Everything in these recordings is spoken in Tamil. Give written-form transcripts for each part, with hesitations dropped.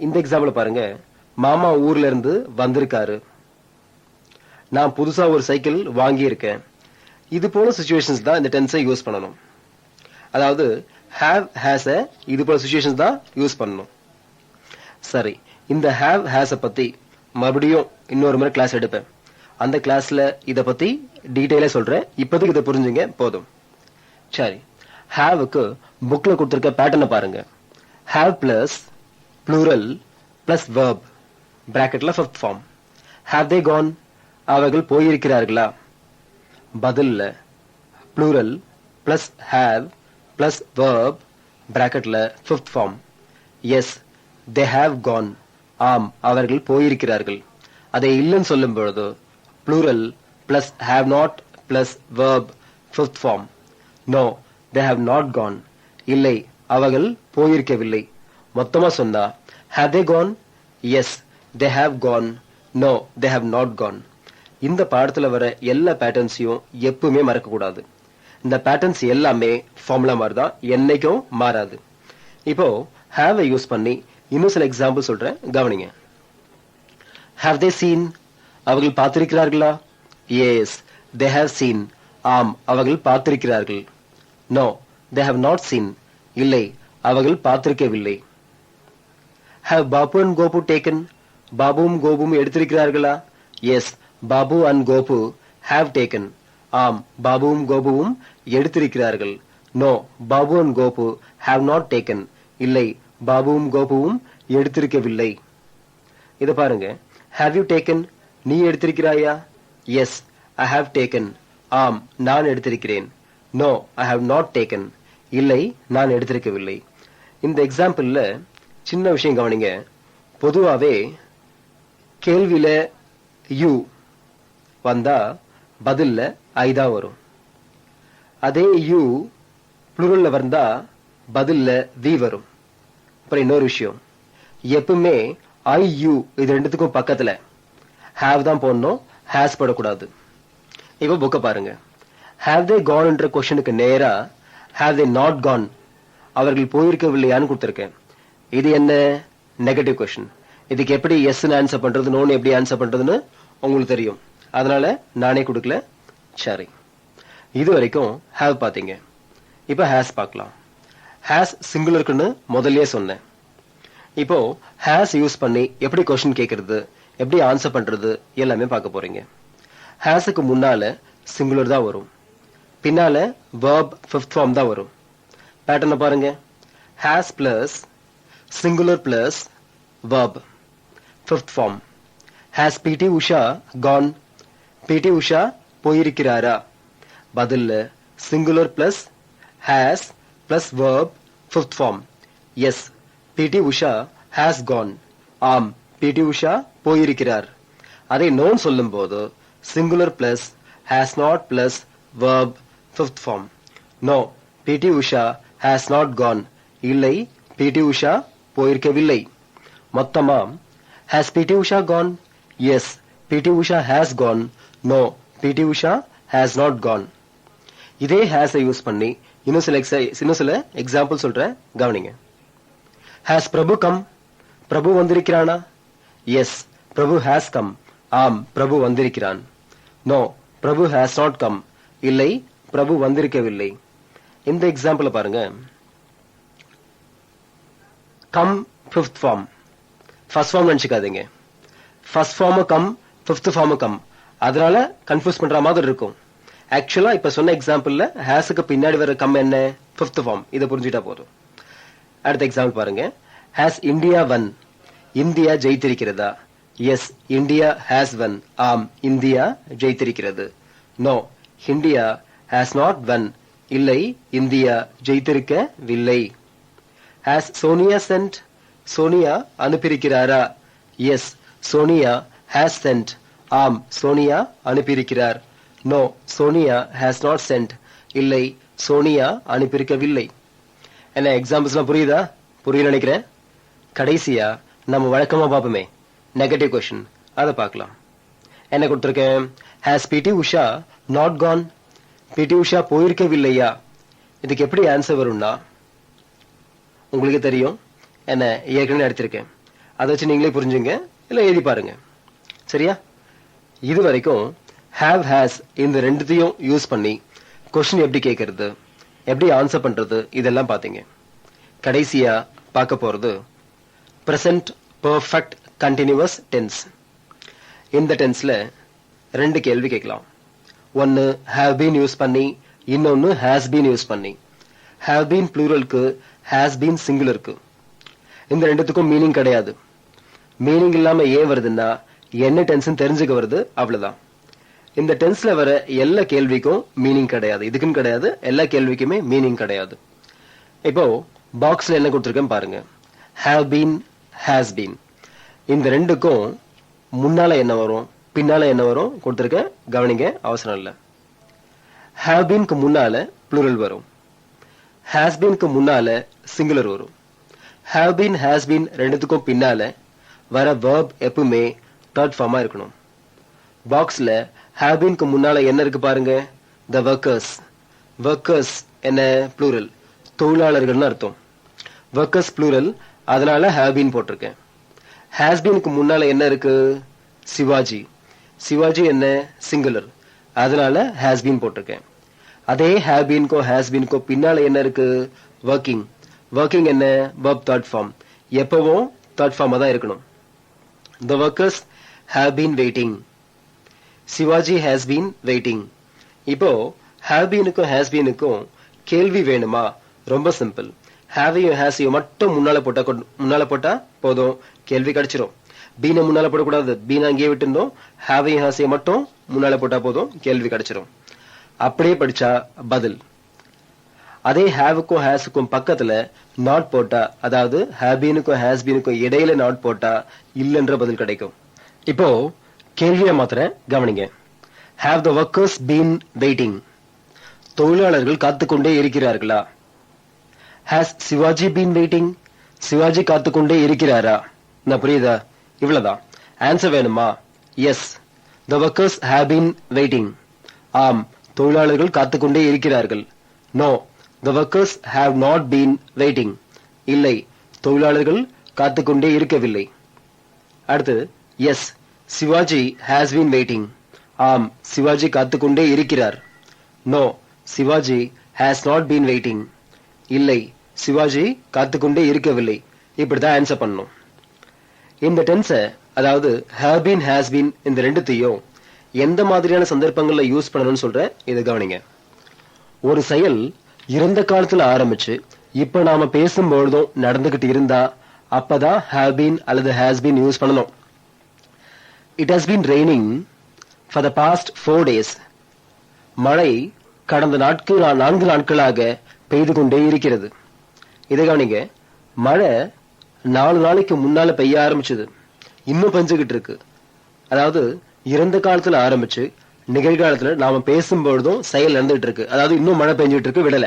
இந்த எக்ஸாம்பிள் பாருங்க. மாமா ஊர்ல இருந்து வந்திருக்காரு. நான் புதுசா ஒரு சைக்கிள் வாங்கி இருக்கேன். இது போல சிச்சுவேஷன்ஸ் தான் இந்த டென்ஸை யூஸ் பண்ணணும். அதாவது have has இது போல சிச்சுவேஷன்ஸ் தான் யூஸ் பண்ணணும். சரி, இந்த have has பத்தி மறுபடியும் இன்னொரு முறை கிளாஸ் எடுப்பேன். அந்த கிளாஸ்ல இத பத்தி டீடைலா சொல்றேன். இப்போதைக்கு இதை புரிஞ்சுங்க போதும். சரி, haveக்கு புக்ல கொடுத்திருக்க பேட்டர்னை பாருங்க. have plus plural plus verb bracketல fifth form. have they gone? அவர்கள் போயிருக்கிறார்களா? பதில்ல plural plus have plus verb bracketல fifth form. yes, they have gone. ஆம், அவர்கள் போயிருக்கிறார்கள். அதை இல்லைன்னு சொல்லும் பொழுது plural plus have not plus verb fifth form. no, they have not gone. இல்லை, அவர்கள் போயிருக்கவில்லை. மொத்தமா சொன்னா have they gone? yes, they have gone. no, they have not gone. இந்த பாடத்துல வர எல்லா பேட்டர்ன்ஸையும் எப்பவுமே மறக்க கூடாது. இந்த பேட்டர்ன்ஸ் எல்லாமே ஃபார்முலா மாதிரி தான், என்னைக்கும் மாறாது. இப்போ have யூஸ் பண்ணி இன்னும் சில எக்ஸாம்பிள் சொல்றேன், கவனிங்க. have they seen? அவர்கள் பார்த்திருக்கிறார்களா? yes, they have seen. ஆம், அவர்கள் பார்த்திருக்கிறார்கள். no, they have not seen. இல்லை, அவர்கள் பார்த்திருக்கவில்லை. have Babu and Gopu taken? பாபுவும் கோபுவும் எடுத்திருக்கிறார்களா? yes, Babu and Gopu have taken. ஆம், பாபுவும் கோபுவும் எடுத்திருக்கிறார்கள். no, Babu and Gopu have not taken. இல்லை, பாபுவும் கோபுவும் எடுத்திருக்கவில்லை. இத பாருங்க. have you taken? நீ எடுத்திருக்கிறாயா? yes, I have taken. ஆம், நான் எடுத்திருக்கிறேன். no, I have not taken. இல்லை, நான் எடுத்திருக்கவில்லை. இந்த எக்ஸாம்பிள்ல சின்ன விஷயம் கவனிங்க. பொதுவாவே கேள்வியில you வந்தா பதில்ல I தான் வரும். அதே you புளூரல்ல வந்தா பதில்ல we வரும். அப்புறம் இன்னொரு விஷயம், எப்பவுமே I you இது ரெண்டுத்துக்கும் பக்கத்துல have தான் போடணும், has போடக்கூடாது. இப்போ புக்க பாருங்க. have they gone என்ற கொஸ்டினுக்கு நேரா have they not gone, அவர்கள் போயிருக்கவில்லையான்னு கொடுத்திருக்கேன். இது என்ன? Negative question. இதுக்கு எப்படி எஸ் ஆன்சர் பண்றது, நோன்னு எப்படி ஆன்சர் பண்றதுன்னு உங்களுக்கு தெரியும். அதனால நானே கொடுக்கல. சரி, இது வரைக்கும் have பாத்தீங்க. இப்ப has பார்க்கலாம். has சிங்குலருக்குன்னு முதல்லயே சொன்னேன். இப்போ has யூஸ் பண்ணி எப்படி கொஸ்டின் கேட்கறது, எப்படி ஆன்சர் பண்றது எல்லாமே பார்க்க போறீங்க. hasக்கு முன்னால சிங்குலர் தான் வரும், பின்னால verb fifth form தான் வரும். பேட்டர்னை பாருங்க. has plus singular plus verb fifth form. has PT Usha gone? PT Usha போயிருக்கிறாரா? பதில்ல singular plus has plus verb fifth form. yes, PT Usha has gone. ஆம், PT Usha போயிருக்கிறார். அதை நோன் சொல்லும் போது singular plus has not plus verb fifth form. no, PT Usha has not gone. இல்லை, PT Usha போயிருக்கவில்லை. மொத்தமா has PT Usha gone? yes, PT Usha has gone. no, PT Usha has not gone. இதே has யூஸ் பண்ணி இன்னும் சில எக்ஸாம்பிள் சொல்றேன், கவனிங்க. has Prabhu come? Prabhu வந்திருக்கிறானா? yes, Prabhu has come. ஆம், பிரபு வந்திருக்கிறான். no, Prabhu has not come. இல்லை, பிரபு வந்திருக்கவில்லை. இந்த எக்ஸாம்பிள் பாருங்க. come fifth form. first form நினைச்சுக்காதீங்க. first form come, fifth form come. அதனால கன்ஃபியூஸ் பண்ற மாதிரி இருக்கும். ஆக்சுவலா இப்ப சொன்ன எக்ஸாம்பிள்ல ஹேஸ்க்கு பின்னாடி வர கம் என்ன? fifth form. இதை புரிஞ்சுட்டா போதும். அடுத்த எக்ஸாம்பிள் பாருங்க. has India won? இந்தியா ஜெயித்திருக்கிறதா? yes, India has won. ஆம், இந்தியா ஜெயித்திருக்கிறது. no, India has not won. இல்லை, இந்தியா ஜெயித்திருக்கவில்லை. has Sonia sent? சோனியா அனுப்பியிருக்கிறாரா? yes, Sonia has sent. ஆம், சோனியா அனுப்பியிருக்கிறார். no, Sonia has not sent. இல்லை, சோனியா அனுப்பியிருக்கவில்லை. என்ன எக்ஸாம்பிள்ஸ்லாம் புரியுதா? புரியல நினைக்கிறேன். கடைசியா நம்ம வழக்கமா பார்ப்போமே நெகட்டிவ் கொஸ்டின், அதை பார்க்கலாம். என்ன கொடுத்திருக்கேன்? has PT Usha not gone? PT Usha போயிருக்கவில்லையா? இதுக்கு எப்படி ஆன்சர் வரும்னா, உங்களுக்கு தெரியும், என்ன ஏற்கனவே எடுத்திருக்கேன். அதை வச்சு நீங்களே புரிஞ்சுங்க, இல்ல எழுதி பாருங்க. சரியா? இது வரைக்கும் ஹேவ் ஹேஸ் இந்த ரெண்டுத்தையும் யூஸ் பண்ணி கொஸ்டின் எப்படி கேட்கறது, எப்படி ஆன்சர் பண்றது, இதெல்லாம் பாத்தீங்க. கடைசியா பார்க்க போறது பிரசன்ட் பெர்ஃபெக்ட் கண்டினியூவஸ் டென்ஸ். இந்த டென்ஸ்ல ரெண்டு கேள்வி கேட்கலாம். ஒன்னு ஹேவ் பீன் யூஸ் பண்ணி, இன்னொன்னு ஹேஸ் பீன் யூஸ் பண்ணி. ஹேவ் பீன் ப்ளூரலுக்கு, ஹேஸ் பீன் சிங்குலருக்கு. இந்த ரெண்டுத்துக்கும் மீனிங் கிடையாது. மீனிங் இல்லாம ஏன் வருதுன்னா என்ன டென்ஸ் தெரிஞ்சுக்க வருது, அவ்வளவுதான். இந்த டென்ஸ்ல வர எல்லா கேள்விக்கும் மீனிங் கிடையாது, இதுக்குன்னு கிடையாது, எல்லா கேள்விக்குமே மீனிங் கிடையாது. இப்போ பாக்ஸ்ல என்ன கொடுத்திருக்கேன் பாருங்க. ஹேவ் பீன், ஹேஸ் பீன், இந்த ரெண்டுக்கும் முன்னால என்ன வரும், பின்னால என்ன வரும் கொடுத்திருக்கேன், கவனிங்க, அவசரம் இல்ல. ஹேவ் பீனுக்கு முன்னால ப்ளூரல் வரும், ஹேஸ் பீனுக்கு முன்னால சிங்குலர் வரும். ஹேவ் பீன், ஹேஸ் பீன் ரெண்டுத்துக்கும் பின்னால வர verb எப்பவுமே தேர்ட் ஃபார்மா இருக்கணும். பாக்ஸ்ல ஹேவ் பீனுக்கு முன்னால என்ன இருக்கு பாருங்க, the workers. workers என்ன ப்ளூரல், தொழிலாளர்கள்னு அர்த்தம். workers ப்ளூரல், அதனால ஹேவ் பீன் போட்டிருக்கேன். ஹேஸ் பீனுக்கு முன்னால என்ன இருக்கு, சிவாஜி. சிவாஜி என்ன சிங்குலர், அதனால ஹேஸ் பீன் போட்டிருக்கேன். அதே ஹேவ் பீனுக்கோ ஹேஸ் பீனுக்கோ பின்னால என்ன இருக்கு, ஒர்க்கிங். ஒர்க்கிங் என்ன verb third form, எப்பவும் third form தான் இருக்கணும். The workers have been waiting. Sivaji has been waiting. இப்போ have beenக்கும் has beenக்கும் கேள்வி வேணுமா, ரொம்ப சிம்பிள். have யும் has யும் மட்டும் முன்னால போட்டா போதும், கேள்வி கிடைச்சிரும். பீனை முன்னால போடக்கூடாது, பீனை அங்கேயே விட்டுருந்தோம். have யும் has யும் மட்டும் முன்னால போட்டா போதும், கேள்வி கிடைச்சிரும். அப்படியே படிச்சா பதில். அதே ஹேவுக்கும் ஹேஸுக்கும் பக்கத்துல நாட் போட்டா, அதாவது ஹேவ் பீனுக்கும் ஹேஸ் பீனுக்கும் இடையில நாட் போட்டா இல்லன்ற பதில் கிடைக்கும். இப்போ கேள்வியை மாத்திரம் கவனிங்க. Have the workers been waiting, தொழிலாளர்கள் காத்துக்கொண்டே இருக்கிறார்களா? Has Shivaji been waiting, Shivaji காத்துக்கொண்டே இருக்கிறாரா? நான் புரியுதா? இவ்வளவுதான். ஆன்சர் வேணுமா? Yes, the workers have been waiting. ஆம், தொழிலாளர்கள் காத்துக்கொண்டே இருக்கிறார்கள். No, the workers have not been waiting. இல்லை, தொழிலாளர்கள் காத்துக்கொண்டே இருக்கவில்லை. அடுத்து yes, Sivaji has been waiting. ஆம், சிவாஜி காத்துக்கொண்டே இருக்கிறார். No, Sivaji has not been waiting. இல்லை, சிவாஜி காத்துக்கொண்டே இருக்கவில்லை. இப்படிதான் ஆன்சர் பண்ணணும். இந்த டென்ஸை, அதாவது have been, has been இந்த ரெண்டுத்தையும் எந்த மாதிரியான சந்தர்ப்பங்கள்ல யூஸ் பண்ணணும்னு சொல்றேன், இதை கவனிங்க. ஒரு செயல் இறந்த காலத்துல ஆரம்பிச்சு இப்ப நாம பேசும்பொழுதும் நடந்துகிட்டு இருந்தா அப்பதான் have been அல்லது has been யூஸ் பண்ணணும். It has been raining for the past 4 days. மழை கடந்த 4 நாட்களாக பெய்து கொண்டே இருக்கிறது. இதை கவனிங்க. மழை 4 நாளைக்கு முன்னால பெய்ய ஆரம்பிச்சது, இன்னும் பெஞ்சுகிட்டு இருக்கு. அதாவது இறந்த காலத்துல ஆரம்பிச்சு நிகழ்காலத்துல நாம பேசும்பொழுதும் செயல் நடந்துட்டு இருக்கு, அதாவது இன்னும் மழை பெஞ்சிட்டு இருக்கு, விடல.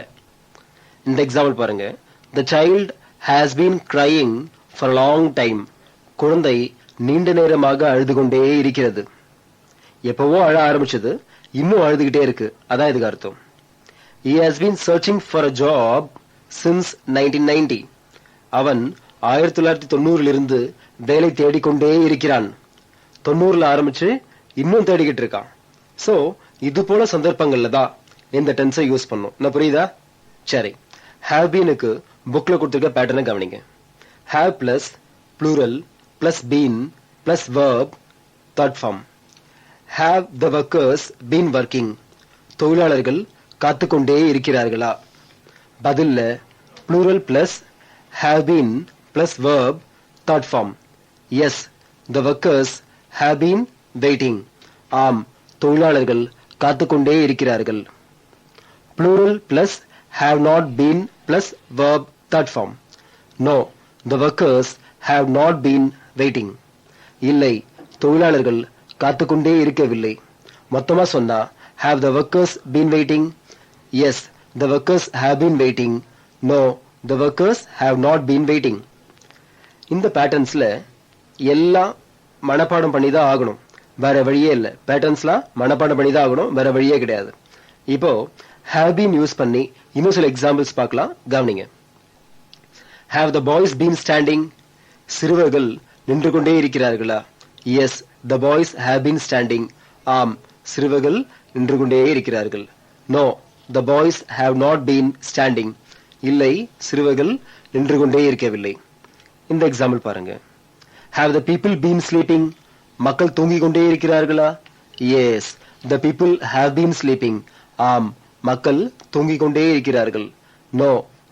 இந்த எக்ஸாம்பிள் பாருங்க. The child has been crying for a long time. குழந்தை நீண்ட நேரமாக அழுது கொண்டே இருக்கிறது. எப்பவோ அழ ஆரம்பிச்சது, இன்னும் அழுதுகிட்டே இருக்கு, அதான் இதுக்கு அர்த்தம். He has been searching for a job since 1990. அவன் 1990 இருந்து வேலை தேடிக்கொண்டே இருக்கிறான். 90 ஆரம்பிச்சு இன்னும் தேடிக்கிட்டு இருக்கான். சோ இது போல சந்தர்ப்பங்கள்ல தான் இந்த டென்ஸை யூஸ் பண்ணும். நான் புரியுதா? சரி, ஹேவ் பீனுக்கு புக்ல கொடுத்திருக்க பேட்டர்னை கவனிங்க. Have plus plural plus been plus verb third form. Have the workers been working, தொழிலாளர்கள் காத்துக்கொண்டே இருக்கிறார்களா? பதில்ல plural plus have been plus verb third form. Yes, the workers have been waiting. ஆம், தொழிலாளர்கள் காத்துக்கொண்டே இருக்கிறார்கள். Plural plus have not been plus verb third form. No, the workers have not been waiting. இல்லை, தொழிலாளர்கள் காத்துக்கொண்டே இருக்கவில்லை. மொத்தமா சொன்னா have the workers been waiting? Yes, the workers have been waiting. No, the workers have not been waiting. இந்த பேட்டர்ன்ஸ்ல எல்லாம் மனப்பாடம் பண்ணி தான் ஆகணும், வேற வழியே இல்லை. பேட்டர்ன்ஸ்லாம் மனப்பாடம் பண்ணி தான் ஆகணும், வேற வழியே கிடையாது. இப்போ have been யூஸ் பண்ணி இன்னும் சில எக்ஸாம்பிள்ஸ் பார்க்கலாம், கவனிங்க. Have the boys been standing? சிறுவர்கள் நின்று கொண்டே இருக்கிறார்களா? Yes, the boys have been standing. ஆம், சிறுவர்கள் நின்று கொண்டே இருக்கிறார்கள். No, the boys have not been standing. இல்லை, சிறுவர்கள் நின்று கொண்டே இருக்கவில்லை. இந்த எக்ஸாம்பிள் பாருங்க. Have the people been sleeping? மக்கள் தூங்கிக் கொண்டே இருக்கிறார்களா? Yes, the people have been sleeping. ஆம், மக்கள் தூங்கிக் கொண்டே இருக்கிறார்கள். No,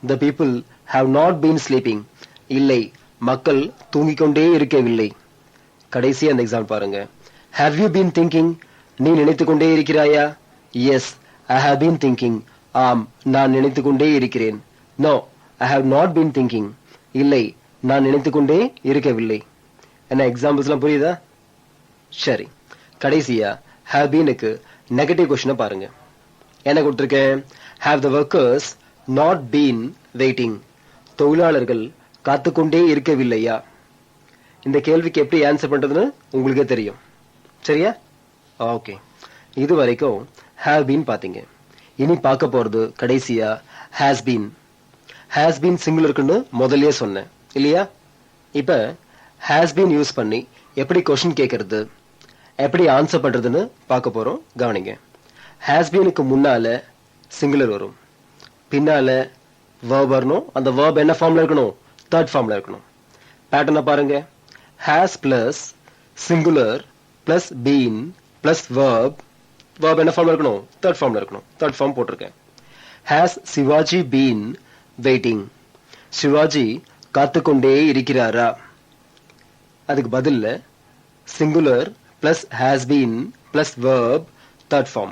the people have not been sleeping. இல்லை, மக்கள் தூங்கிக் கொண்டே இருக்கவில்லை. கடைசி அந்த எக்ஸாம்பிள் பாருங்க. Have you been thinking? நீ நினைத்துக் கொண்டே இருக்கிறாயா? Yes, I have been thinking. ஆம், நான் நினைத்துக் கொண்டே இருக்கிறேன். No, I have not been thinking. இல்லை, நான் நினைத்துக் கொண்டே இருக்கவில்லை. என்ன எக்ஸாம்பிள்ஸ்லாம் புரியுதா? சரி, கடைசியா have beenக்கு நெகட்டிவ் கொஸ்டினை பாருங்க. என்ன கொடுத்திருக்கேன்? Have the workers not been waiting? தொழிலாளர்கள் காத்துக்கொண்டே இருக்கவில்லையா? இந்த கேள்விக்கு எப்படி ஆன்சர் பண்றதுன்னு உங்களுக்கே தெரியும். சரியா? ஓகே, இது வரைக்கும் have been பாத்தீங்க. இனி பார்க்க போறது கடைசியா has been. has been சிங்குலருக்குன்னு முதல்லயே சொன்னேன் இல்லையா? இப்ப has been யூஸ் பண்ணி எப்படி கொஸ்டின் கேட்கறது, எப்படி ஆன்சர் பண்றதுன்னு பார்க்க போறோம். கவனிங்க. has beenக்கு முன்னால சிங்குலர் வரும், பின்னால verb வரணும். அந்த verb என்ன ஃபார்ம்ல இருக்கணும்? தேர்ட் ஃபார்ம்ல இருக்கணும். பேட்டர்னை பாருங்க. has plus singular plus been plus verb என்ன ஃபார்ம்ல இருக்கணும்? தேர்ட் ஃபார்ம்ல இருக்கணும். தேர்ட் ஃபார்ம் போட்டிருக்கேன். has Sivaji been waiting? Shivaji காத்துக்கொண்டே இருக்கிறாரா? அதுக்கு பதில்ல singular plus has been plus verb third form.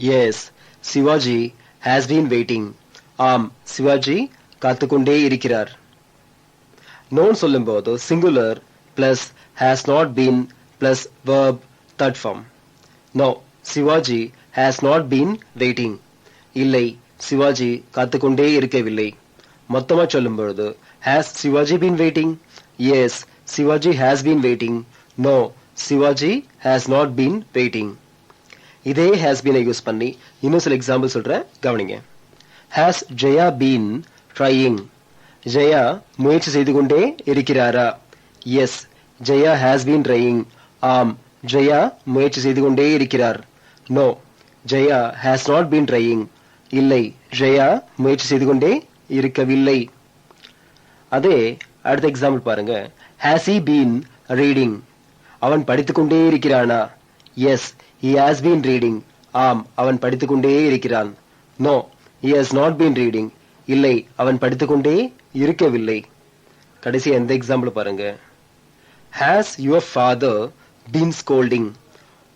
Yes, Sivaji has been waiting. ஆம், சிவாஜி காத்துக்கொண்டே இருக்கிறார். நோன் சொல்லும்போது singular plus has not been plus verb third form. No, Sivaji has not been waiting. இல்லை, சிவாஜி காத்துக்கொண்டே இருக்கவில்லை. மொத்தமா சொல்லும்போது has Sivaji been waiting? Yes, Sivaji has been waiting. No, Sivaji has not been waiting. இதே has been யூஸ் பண்ணி இன்னும் சில எக்ஸாம்பிள் சொல்றேன். கவனிங்க. has Jaya been trying? Jaya முயற்சி செய்து கொண்டே இருக்கிறாரா? Yes, Jaya has been trying. ஆம், ஜெயா முயற்சி செய்து கொண்டே இருக்கிறார். No, Jaya has not been trying. இல்லை, ஜெயா முயற்சி செய்து கொண்டே இருக்கவில்லை. அதே அடுத்த எக்ஸாம்பிள் பாருங்க. has he been reading? அவன் படித்துக்கொண்டே இருக்கிறானா? Yes, he has been reading. ஆம், அவன் படித்துக்கொண்டே இருக்கிறான். No, he has not been reading. இல்லை, அவன் படித்துக்கொண்டே இருக்கவில்லை. கடைசி எந்த எக்ஸாம்பிள் பாருங்க. has your father been scolding?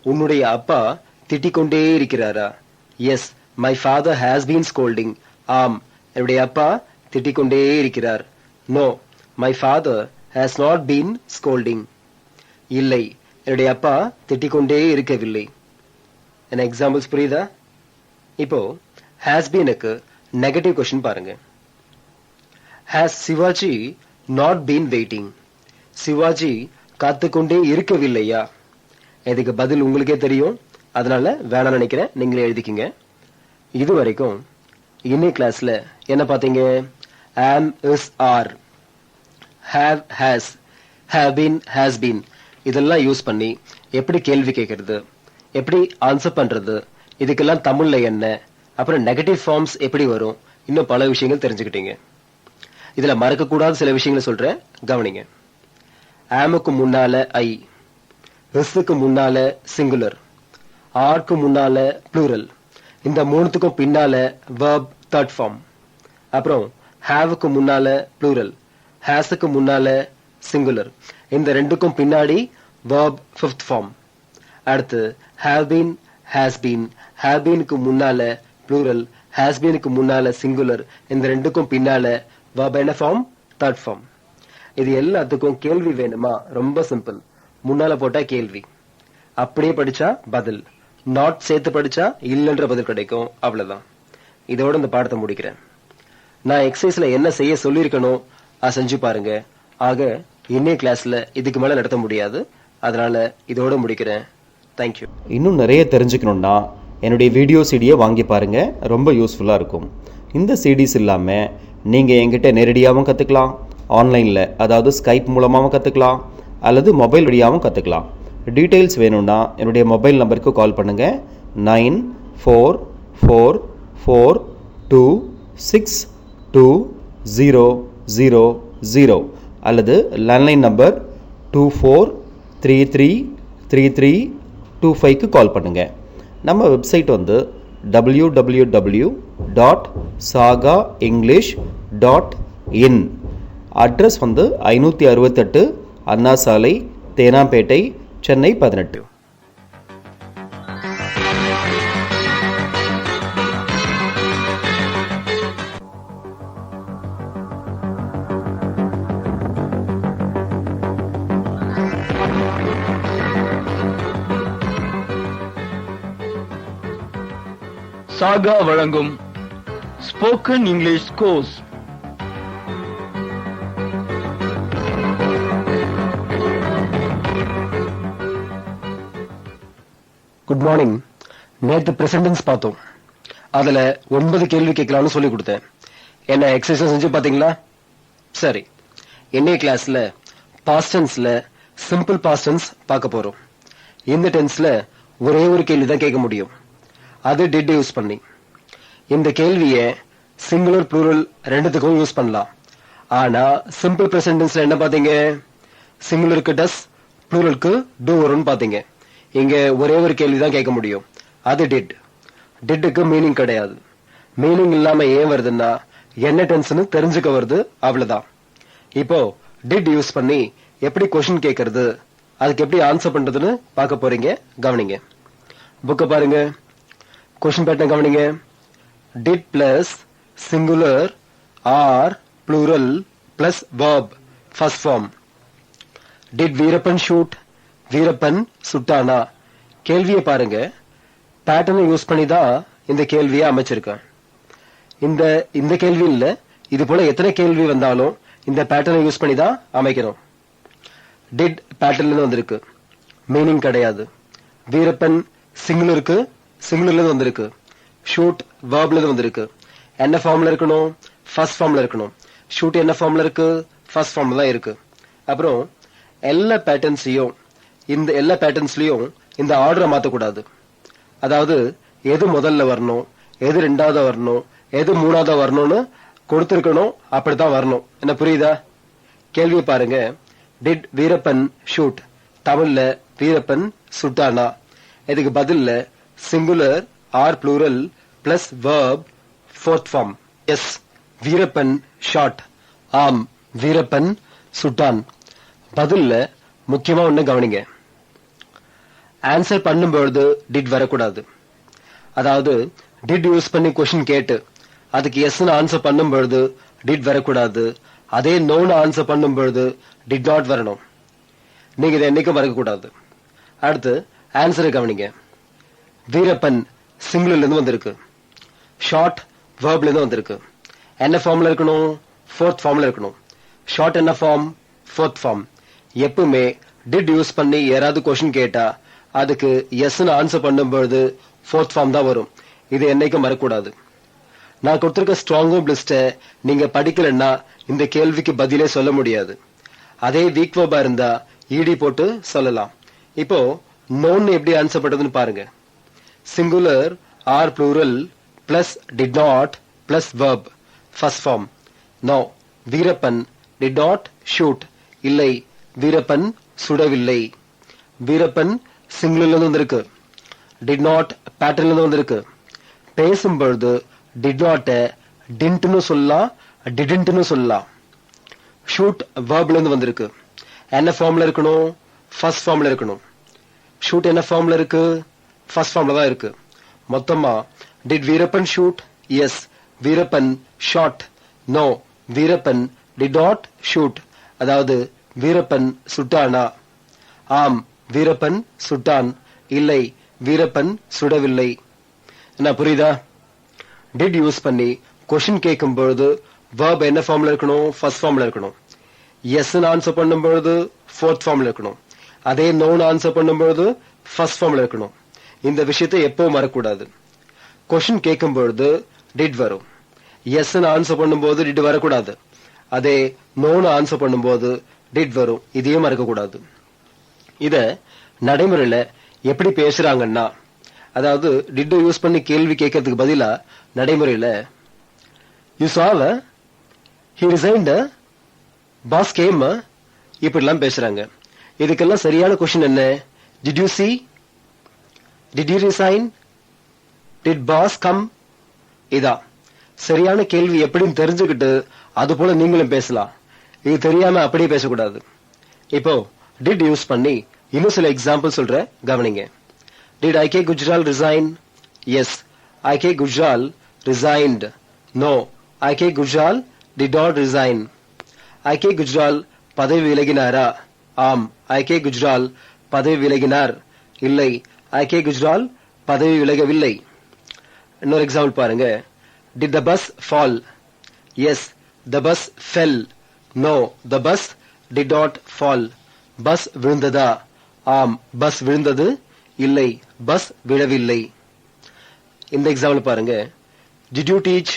உன்னுடைய அப்பா திட்டிக்கொண்டே இருக்கிறாரா? Yes, my father has been scolding. ஆம், என்னுடைய அப்பா திட்டிக்கொண்டே இருக்கிறார். No, my father has not been scolding. இல்லை, என்னுடைய அப்பா திட்டிக்கொண்டே இருக்கவில்லை. என்ன எக்ஸாம்பிள்ஸ் புரியுதா? இப்போ has beenக்கு நெகட்டிவ் கொஸ்டின் பாருங்க. has Shivaji not been waiting? Shivaji காத்துக்கொண்டே இருக்கவில்லையா? இதுக்கு பதில் உங்களுக்கே தெரியும், அதனால வேணாம் நினைக்கிறேன், நீங்களே எழுதிக்கிங்க. இது வரைக்கும் இன்னைக்கு கிளாஸ்ல என்ன பார்த்தீங்க? am, is, are, have, has, have been, has been இதெல்லாம் யூஸ் பண்ணி எப்படி கேள்வி கேட்கறது, எப்படி ஆன்சர் பண்றது, இதுக்கெல்லாம் தமிழ்ல என்ன, அப்புறம் நெகட்டிவ் ஃபார்ம்ஸ் எப்படி வரும், இன்னும் பல விஷயங்கள் தெரிஞ்சுக்கிட்டீங்க. இதுல மறக்கக்கூடாத சில விஷயங்களை சொல்றேன். கவனிங்க. ஆமுக்கு முன்னால ஐ, இஸ்க்கு முன்னால சிங்குலர், ஆர்க்கு முன்னால ப்ளூரல், இந்த மூணுத்துக்கும் பின்னால verb தேர்ட் ஃபார்ம், அப்புறம் ஹாவுக்கு முன்னால ப்ளூரல், ஹேஸுக்கு முன்னால சிங்குலர், இந்த ரெண்டுக்கும் பின்னாடி verb ஃபிஃப்த் ஃபார்ம். அடுத்து have been, has been, have beenக்கு முன்னால ப்ளூரல், has beenக்கு முன்னால சிங்குலர், இந்த ரெண்டுக்கும் பின்னால verb என்ன ஃபார்ம்? Third form. இது எல்லாத்துக்கும் கேள்வி வேணுமா? ரொம்ப சிம்பிள். முன்னால போட்டா கேள்வி, அப்படியே படிச்சா பதில், நாட் சேர்த்து படிச்சா இல்லைன்ற பதில் கிடைக்கும். அவ்வளவுதான். இதோட இந்த பாடத்தை முடிக்கிறேன். நான் எக்ஸசைஸ்ல என்ன செய்ய சொல்லியிருக்கணும் அதை செஞ்சு பாருங்க. ஆக இன்னைய கிளாஸ்ல இதுக்கு மேல நடத்த முடியாது, அதனால இதோட முடிக்கிறேன். தேங்க்யூ. இன்னும் நிறைய தெரிஞ்சுக்கணும்னா என்னுடைய வீடியோ சிடியை வாங்கி பாருங்க, ரொம்ப யூஸ்ஃபுல்லா இருக்கும். இந்த சிடிஸ் இல்லாம நீங்கள் என்கிட்ட நேரடியாகவும் கற்றுக்கலாம், ஆன்லைனில் அதாவது ஸ்கைப் மூலமாகவும் கற்றுக்கலாம், அல்லது மொபைல் வழியாகவும் கற்றுக்கலாம். டீட்டெயில்ஸ் வேணும்னா என்னுடைய மொபைல் நம்பருக்கு கால் பண்ணுங்கள். 9444262000 அல்லது லேண்ட்லைன் நம்பர் 24333325க்கு கால் பண்ணுங்கள். நம்ம வெப்சைட் வந்து www.sagaenglish.in. அட்ரஸ் வந்து 568 அண்ணா சாலை, தேனாம்பேட்டை, சென்னை 18. சாகா வழங்கும் spoken English course. Good morning. நேற்று பிரசன்டென்ஸ் பார்த்தோம். அதுல 9 கேள்வி கேட்கலாம்னு சொல்லி கொடுத்தேன். என்ன எக்ஸசைஸ் செஞ்சு பாத்தீங்களா? சரி, இன்னைய கிளாஸ்ல பாஸ்ட் டென்ஸ்ல சிம்பிள் பாஸ்ட் டென்ஸ் பார்க்க போறோம். இந்த டென்ஸ்ல ஒரே ஒரு கேள்வி தான் கேட்க முடியும், அது டிட் யூஸ் பண்ணி. இந்த கேள்வியை சிங்குலர் ப்ளூரல் ரெண்டுத்துக்கும் யூஸ் பண்ணலாம். ஆனா சிம்பிள் பிரசன்ட் டென்ஸ்ல என்ன பாத்தீங்க? சிங்குலருக்கு டஸ், ப்ளூரலுக்கு டூ வரும்னு பாத்தீங்க. இங்க ஒரே ஒரு கேள்வி தான் கேட்க முடியும், அது டிட். டிட்டுக்கு மீனிங் கிடையாது. மீனிங் இல்லாம ஏன் வருதுன்னா என்ன டென்ஸ்னு தெரிஞ்சுக்க வருது, அவ்வளவுதான். இப்போ டிட் யூஸ் பண்ணி எப்படி கொஸ்டின் கேட்கறது, அதுக்கு எப்படி ஆன்சர் பண்றதுன்னு பார்க்க போறீங்க. கவனிங்க, புக்க பாருங்க. क्वेश्चन पैटर्न கவனிங்க. did plus singular or plural plus verb first form. did Veerappan shoot, Veerappan சுட்டானா? கேள்வியை பாருங்க. பேட்டர்னை யூஸ் பண்ணி தான் இந்த கேள்வியை அமைச்சிருக்கேன். இந்த கேள்வி இல்ல, இது போல எத்தனை கேள்வி வந்தாலும் இந்த பேட்டர்னை யூஸ் பண்ணி தான் அமைக்கணும். did பேட்டர்ன்ல வந்திருக்கு, மீனிங் கிடையாது. வீரப்பன் சிங்குலருக்கு சிங்குலர்ல வந்திருக்கு. ஷூட் வெர்ப்ல வந்திருக்கு. என்ன ஃபார்ம்ல இருக்கணும்? ஃபர்ஸ்ட் ஃபார்ம்ல இருக்கணும். ஷூட் என்ன ஃபார்ம்ல இருக்கு? ஃபர்ஸ்ட் ஃபார்ம்ல தான் இருக்கு. அப்புறம் எல்லா பேட்டர்ன்ஸ்லயும் இந்த ஆர்டரை மாத்தக்கூடாது. அதாவது எது முதல்ல வரணும், எது ரெண்டாவது வரணும், எது மூணாவது வரணும்னு கொடுத்திருக்கணும், அப்படித்தான் வரணும். என்ன புரியுதா? கேள்வியை பாருங்க. டிட் வீரப்பன் ஷூட், தமிழ்ல வீரப்பன் சுட்டானா? இதுக்கு பதில்ல singular or plural plus verb fourth form. Yes, Veerappan shot. ஆம், வீரப்பன் சுட்டான். பதில்ல முக்கியமா ஒண்ணு கவனிங்க. ஆன்சர் பண்ணும்பொழுது டிட் வரக்கூடாது. அதாவது டிட் யூஸ் பண்ணி கொஸ்டின் கேட்டு அதுக்கு எஸ்ன்னு ஆன்சர் பண்ணும் பொழுது டிட் வரக்கூடாது. அதே நோன்னு ஆன்சர் பண்ணும் பொழுது டிட் நாட் வரணும். நீங்க இதை என்னைக்கும் வரக்கூடாது. அடுத்து ஆன்சரை கவனிங்க. வீரப்பன் சிங்குலர்ல இருந்து வந்திருக்கு. ஷார்ட் வெர்ப்ல இருந்து வந்திருக்கு. என்ன ஃபார்ம்ல இருக்கணும்? ஃபோர்த் ஃபார்ம்ல இருக்கணும். ஷார்ட் என்ன ஃபார்ம்? Fourth form. எப்பவுமே டிட் யூஸ் பண்ணி யாராவது கொஸ்டின் கேட்டா அதுக்கு எஸ்ன்னு ஆன்சர் பண்ணும்பொழுது ஃபோர்த் ஃபார்ம் தான் வரும். இது என்னைக்கும் வரக்கூடாது. நான் கொடுத்திருக்க ஸ்ட்ராங் வேர்ப் லிஸ்ட நீங்க படிக்கலன்னா இந்த கேள்விக்கு பதிலே சொல்ல முடியாது. அதே வீக் வேர்பா இருந்தா ஈடி போட்டு சொல்லலாம். இப்போ நோன்னு எப்படி ஆன்சர் பண்றதுன்னு பாருங்க. Singular or plural plus did not plus verb first form. No, Veerappan did not shoot. இல்லை, வீரப்பன் சுடவில்லை. வீரப்பன் சிங்குலர்ல இருந்து வந்திருக்கு. டிட் நாட் பேட்டர்ன்ல இருந்து வந்திருக்கு. பேசும்பொழுது டிட் நாட் டின்ட்னு சொல்லலாம், டிடன்ட்னு சொல்லலாம். ஷூட் வெர்ப்ல இருந்து வந்திருக்கு. என்ன ஃபார்ம்ல இருக்கணும்? ஃபர்ஸ்ட் ஃபார்ம்ல இருக்கணும். ஷூட் என்ன ஃபார்ம்ல இருக்கு? ஃபர்ஸ்ட் ஃபார்ம்ல தான் இருக்கு. மொத்தமா did Veerappan shoot? Yes, Veerappan shot. No, Veerappan did not shoot. அதாவது வீரப்பன் சுட்டானா? ஆம், வீரப்பன் சுட்டான். இல்லை, வீரப்பன் சுடவில்லை. என்ன புரியுதா? டிட் யூஸ் பண்ணி கொஸ்டின் கேட்கும் பொழுது verb என்ன ஃபார்ம்ல இருக்கணும்? ஃபர்ஸ்ட் ஃபார்ம்ல இருக்கணும். எஸ் ஆன்சர் பண்ணும் பொழுது ஃபோர்த் ஃபார்ம்ல இருக்கணும். அதே நோன் ஆன்சர் பண்ணும் பொழுது ஃபர்ஸ்ட் ஃபார்ம்ல இருக்கணும். இந்த விஷயத்தை எப்பவும் மறக்கூடாது. கொஸ்டின் கேட்கும் பொழுது டிட் வரும். எஸ்ன்னு ஆன்சர் பண்ணும்போது டிட் வரக்கூடாது. அதே நோன்னு ஆன்சர் பண்ணும்போது டிட் வரும். இதையும் மறக்கக்கூடாது. இத நடைமுறையில எப்படி பேசுறாங்கன்னா, அதாவது டிட் யூஸ் பண்ணி கேள்வி கேட்கறதுக்கு பதிலா நடைமுறையில you saw he resigned, boss came, இப்படிலாம் பேசுறாங்க. இதுக்கெல்லாம் சரியான கொஸ்டின் என்ன? Did you see? Did he resign? Did boss come? இதா சரியான கேள்வி எப்படின்னு தெரிஞ்சுக்கிட்டு அது போல நீங்களும் பேசலாம். இது தெரியாம அப்படியே பேசக்கூடாது. இப்போ did யூஸ் பண்ணி இன்னும் சில எக்ஸாம்பிள் சொல்றேன், கவனிங்க. Did IK Gujral resign? Yes, IK Gujral resigned. No, IK Gujral did not resign. IK Gujral பதவி விலகினாரா? ஆம், IK Gujral பதவி விலகினார். இல்லை, IK Gujral பதவி விலகவில்லை. இன்னொரு எக்ஸாம்பிள் பாருங்க. Did the bus fall? Yes, the bus fell. No, the bus did not fall. Bus விழுந்ததா? ஆம், பஸ் விழுந்தது. இல்லை, பஸ் விழவில்லை. இந்த எக்ஸாம்பிள் பாருங்க. Did you teach?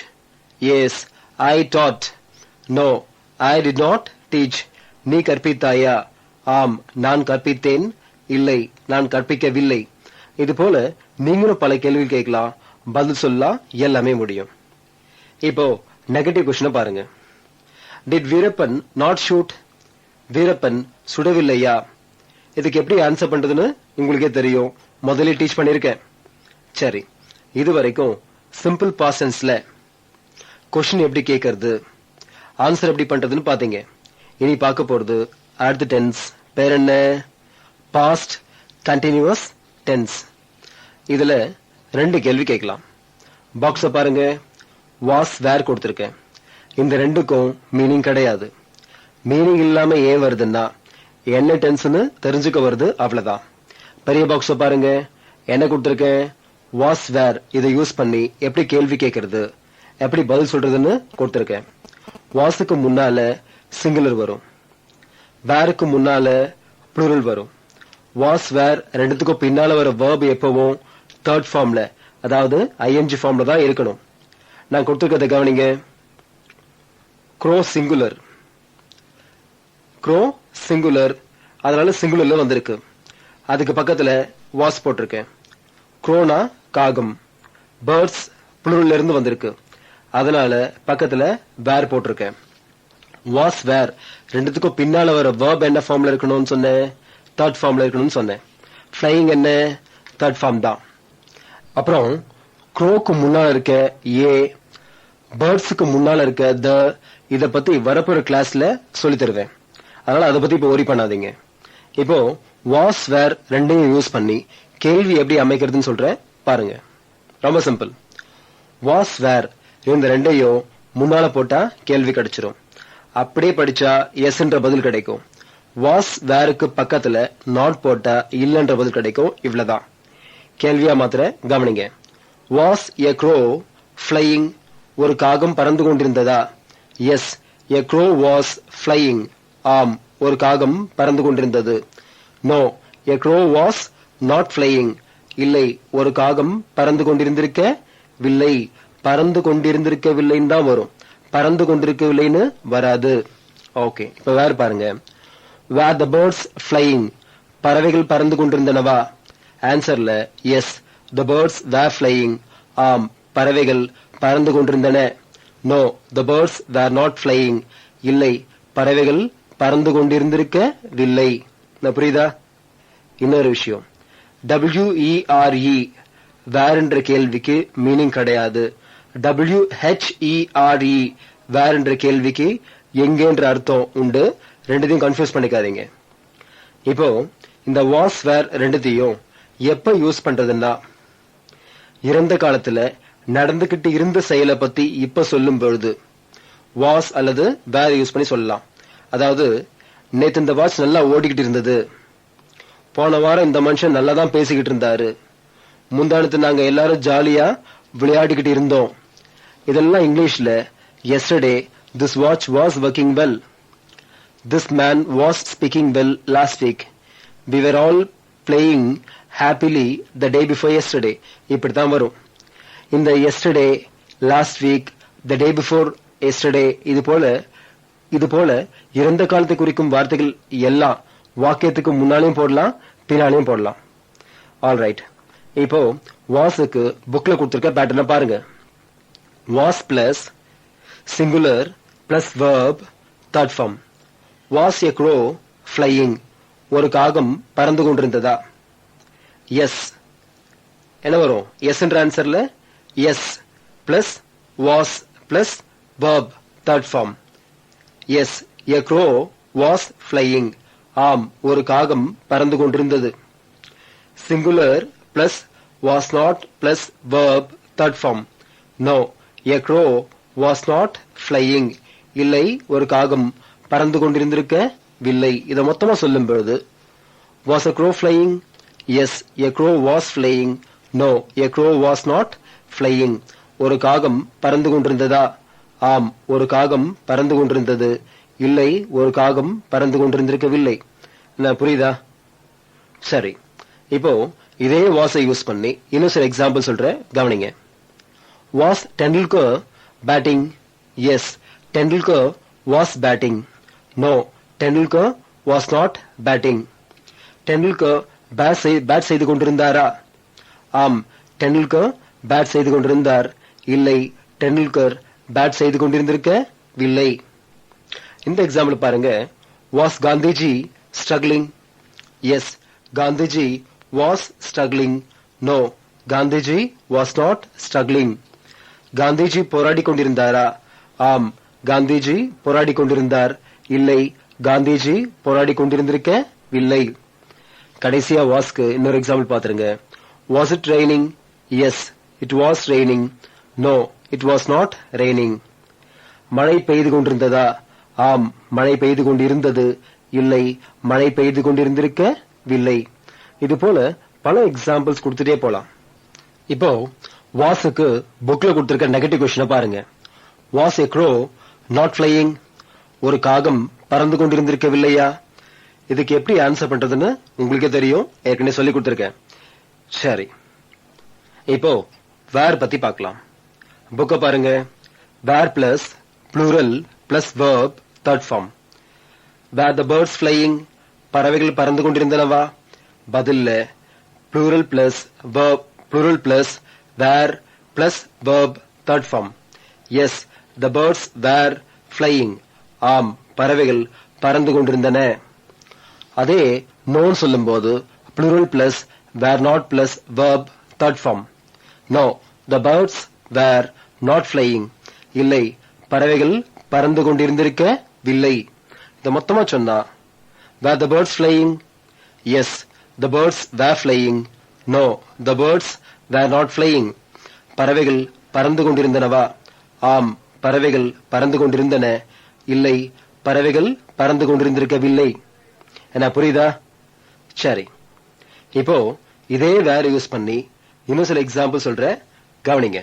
Yes, I taught. No, I did not teach. நீ கற்பித்தாயா? ஆம், நான் கற்பித்தேன். இல்லை, நான் கற்பிக்கவில்லை. இது போல நீங்களும் பல கேள்வி கேட்கலாம், பதில் சொல்லலாம், எல்லாமே முடியும். இப்போ நெகட்டிவ் கொஸ்டின் பாருங்க. Did Veerappan not shoot? Veerappan சுடவில்லையா? இதுக்கு எப்படி ஆன்சர் பண்றதுன்னு உங்களுக்கே தெரியும், முதல்ல டீச் பண்ணிருக்கேன். சரி, இது வரைக்கும் சிம்பிள் பாஸ்ட் டென்ஸ்ல கொஸ்டின் எப்படி கேட்கறது, ஆன்சர் எப்படி பண்றதுன்னு பாத்தீங்க. இனி பார்க்க போறது அடுத்த டென்ஸ். பேர் என்ன? Past continuous tense. இதுல 2 கேள்வி கேட்கலாம். பாக்ஸ பாருங்க. வாஸ் வேர் கொடுத்திருக்கேன். இந்த ரெண்டுக்கும் மீனிங் கிடையாது. மீனிங் இல்லாம ஏன் வருதுன்னா என்ன டென்ஸ்னு தெரிஞ்சுக்க வருது, அவ்வளவுதான். பெரிய பாக்ஸ பாருங்க. என்ன கொடுத்திருக்கேன்? வாஸ் வேர். இதை யூஸ் பண்ணி எப்படி கேள்வி கேட்கறது, எப்படி பதில் சொல்றதுன்னு கொடுத்திருக்கேன். வாஸுக்கு முன்னால சிங்குலர் வரும், வேருக்கு முன்னால ப்ளூரல் வரும். வாஸ் வேர் ரெண்டுத்துக்கும் பின்னால வர verb எப்பவும் தேர்ட் ஃபார்ம்ல, அதாவது ஐஎன்ஜி ஃபார்ம்ல தான் இருக்கணும். நான் கொடுத்திருக்கிறத கவனிங்க. க்ரோ சிங்குலர், க்ரோ சிங்குலர், அதனால சிங்குலர்ல வந்திருக்கு. அதுக்கு பக்கத்துல வாஸ் போட்டிருக்கேன். க்ரோனா காகம், பேர்ட்ஸ் ப்ளூரல்ல இருந்து வந்திருக்கு, அதனால பக்கத்துல வேர் போட்டிருக்கேன். வாஸ் வேர் ரெண்டுத்துக்கும் பின்னால வர verb என்ன ஃபார்ம்ல இருக்கணும்னு சொன்னேன்? தேர்ட் ஃபார்ம்ல இருக்கணும்னு சொன்னேன். ஃப்ளையிங் என்ன? தேர்ட் ஃபார்ம் தான். அப்புறம் க்ரோக்கு முன்னால இருக்க ஏ, பேர்ட்ஸுக்கு முன்னால இருக்க த, இத பத்தி வரப்போற கிளாஸ்ல சொல்லி தருவேன், அதனால அதை பத்தி இப்ப ஒரி பண்ணாதீங்க. இப்போ வாஸ் வேர் ரெண்டையும் யூஸ் பண்ணி கேள்வி எப்படி அமைக்கிறதுன்னு சொல்றேன், பாருங்க. ரொம்ப சிம்பிள். வாஸ் வேர் இந்த ரெண்டையும் முன்னால போட்டா கேள்வி கிடைச்சிரும். அப்படியே படிச்சா எஸ்ன்ற பதில் கிடைக்கும். வாஸ் வேருக்கு பக்கத்துல நாட் போட்டா இல்லன்ற பதில் கிடைக்கும். இவ்வளவுதான். கேள்வியா மாத்திர கவனிங்க. Was a crow flying? ஒரு காகம் பறந்து கொண்டிருந்ததா? Yes, a crow was flying. ஆம், ஒரு காகம் பறந்து கொண்டிருந்தது. No, a crow was not flying. இல்லை, ஒரு காகம் பறந்து கொண்டிருந்திருக்கவில்லை. பறந்து கொண்டிருந்திருக்கவில்லைன்னு தான் வரும், பறந்து கொண்டிருக்கவில்லைன்னு வராது. ஓகே, இப்ப வேற பாருங்க. were the birds flying? பறவைகள் பறந்து கொண்டிருந்தனவா? ஆன்சர்ல yes, the birds were flying. ஆம், பறவைகள் பறந்து கொண்டிருந்தன. No, the birds were not flying. இல்லை, பறவைகள் பறந்து கொண்டிருந்திருக்கவில்லை. புரியுதா? இன்னொரு விஷயம், WERE வேர் என்ற கேள்விக்கு மீனிங் கிடையாது. WHERE வேர் என்ற கேள்விக்கு எங்கேன்ற அர்த்தம் உண்டு. ரெண்டுத்தையும் கன்ஃபியூஸ் பண்ணிக்காதீங்க. இப்போ இந்த வாஸ் வேர் ரெண்டுத்தையும் எப்ப யூஸ் பண்றதுன்னா, இறந்த காலத்துல நடந்துகிட்டு இருந்த செயலை பத்தி இப்ப சொல்லும் பொழுது வாஸ் அல்லது வேர் யூஸ் பண்ணி சொல்லலாம். அதாவது, நேத்து இந்த வாட்ச் நல்லா ஓடிக்கிட்டு இருந்தது, போன வாரம் இந்த மனுஷன் நல்லா தான் பேசிக்கிட்டு இருந்தாரு, முந்தானத்து நாங்க எல்லாரும் ஜாலியா விளையாடிக்கிட்டு இருந்தோம். இதெல்லாம் இங்கிலீஷ்ல yesterday this watch was working well, this man was speaking well last week, we were all playing happily the day before yesterday. இப்படித்தான் வரும். இந்த yesterday, last week, the day before yesterday, இது போல இறந்த காலத்தை குறிக்கும் வார்த்தைகள் எல்லாம் வாக்கியத்துக்கு முன்னாலையும் போடலாம், பின்னாலையும் போடலாம். ஆல்ரைட், இப்போ வாஸுக்கு புக்ல கொடுத்திருக்க பேட்டர்னை பாருங்க. was plus singular plus verb third form. was a crow flying, ஒரு காகம் பறந்து கொண்டிருந்ததா? எஸ். என்ன வரும்? எஸ் என்ற ஆன்சர்ல yes plus was plus verb third form. Yes, a crow was flying. ஆம், ஒரு காகம் பறந்து கொண்டிருந்தது. singular plus was not plus verb third form. no, a crow was not flying. இல்லை, ஒரு காகம் பறந்து கொண்டிருந்திருக்கவில்லை. இதை மொத்தமா சொல்லும் பொழுது was a crow flying? yes, a crow was flying. no, a crow was not flying. ஒரு காகம் பறந்து கொண்டிருந்ததா? ஆம், ஒரு காகம் பறந்து கொண்டிருந்தது. இல்லை, ஒரு காகம் பறந்து கொண்டிருந்திருக்கவில்லை. என்ன, புரியுதா? சரி, இப்போ இதே வாஸை யூஸ் பண்ணி இன்னும் சில எக்ஸாம்பிள் சொல்றேன், கவனிங்க. Was Tendulkar batting? Yes, Tendulkar was batting. No, Tendulkar was not batting. Tendulkar bat செய்து கொண்டிருந்தாரா? ஆம், Tendulkar bat செய்து கொண்டிருந்தார். இல்லை, Tendulkar bat செய்து கொண்டிருந்திருக்கவில்லை. இந்த எக்ஸாம்பிள் பாருங்க. Was Gandhiji struggling? Yes, Gandhiji was struggling. No, Gandhiji was not struggling. Gandhiji போராடி கொண்டிருந்தாரா? ஆம், காந்திஜி போராடி கொண்டிருந்தார். இல்லை, காந்திஜி போராடி கொண்டிருந்திருக்கவில்லை. கடைசியா வாஸ்க்கு இன்னொரு எக்ஸாம்பிள் பாத்துருங்க. Was it raining? Yes, it was raining. No, it was not raining. மழை பெய்து கொண்டிருந்ததா? ஆம், மழை பெய்து கொண்டிருந்தது. இல்லை, மழை பெய்து கொண்டிருந்திருக்கவில்லை. இது போல பல எக்ஸாம்பிள்ஸ் கொடுத்துட்டே போலாம். இப்போ வாஸுக்கு புக்ல கொடுத்திருக்க நெகட்டிவ் கொஸ்டினை பாருங்க. Was a crow not flying? ஒரு காகம் பறந்து கொண்டிருந்திருக்கவில்லையா? இதுக்கு எப்படி ஆன்சர் பண்றதுன்னு உங்களுக்கே தெரியும், ஏற்கனவே சொல்லி கொடுத்திருக்கேன். சரி, இப்போ வேர் பத்தி பார்க்கலாம். புக்க பாருங்க. Were plus plural plus verb third form. Were the birds flying? பறவைகள் பறந்து கொண்டிருந்தனவா? பதில்ல plural plus verb, plural plus were plus verb third form. Yes, the birds were flying. ஆம், பறவைகள் பறந்து கொண்டிருந்தன. அதே நோன் சொல்லும்போது plural plus were not plus verb third form. No, the birds were not flying. இல்லை, பறவைகள் பறந்து கொண்டிருந்திருக்கவில்லை. இதை மொத்தமா சொன்னா were the birds flying? Yes, the birds were flying. No, the birds were not flying. பறவைகள் பறந்து கொண்டிருந்தனவா? ஆம், பறவைகள் பறந்து கொண்டிருந்தன. இல்லை, பறவைகள் பறந்து கொண்டிருந்திருக்கவில்லை. என்ன, புரியுதா? சரி, இப்போ இதே வேர் யூஸ் பண்ணி இன்னும் சில எக்ஸாம்பிள் சொல்ற, கவனிங்க.